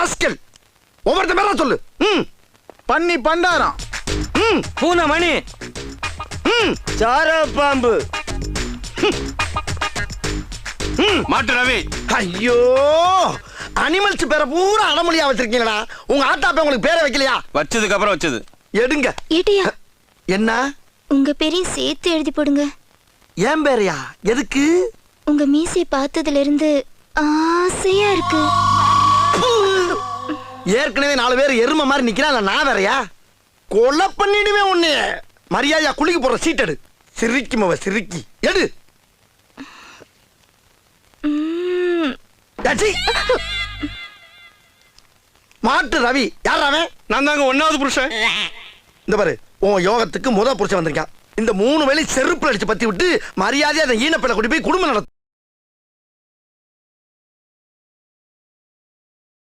Rascal. ஒவ்வொருத்த பேரா சொல்லு. பன்னி பண்டாரம். பூனை மணி. சார பாம்பு. மாட்டு ரவி. ஐயோ, அனிமல்ஸ் பேரை பூரா அடமொழியா வச்சிருக்கீங்களா? உங்க ஆத்தாப்ப உங்களுக்கு பேரை வைக்கலையா? வச்சதுக்கு அப்புறம் வச்சது. எடுங்க. ஏட்டியா, என்ன? உங்க பேரையும் சேர்த்து எழுதி போடுங்க. ஏன் பேரையா? எதுக்கு? உங்க மீசை பார்த்ததுல இருந்து ஆசையா இருக்கு. ஏற்கனவே 4 பேர் எருமை மாதிரி நிக்கிறான், நான் வேறையா? கொலை பண்ணிடுவேன் உன்னை. மரியாதையா குளிக்க போற சீட் எடு. சிரிக்குமவ சிரிக்கி எடு. மாட்டு ரவி யார் அவன்? நான் தாங்க 1வது புருஷன். இந்த பாரு, உன் யோகத்துக்கு புருஷன் வந்திருக்கான். இந்த 3 வேளை செருப்புல அடிச்சு பத்தி விட்டு மரியாதையா அதை ஈனப்பட கூட்டி போய் குடும்பம் நடத்து.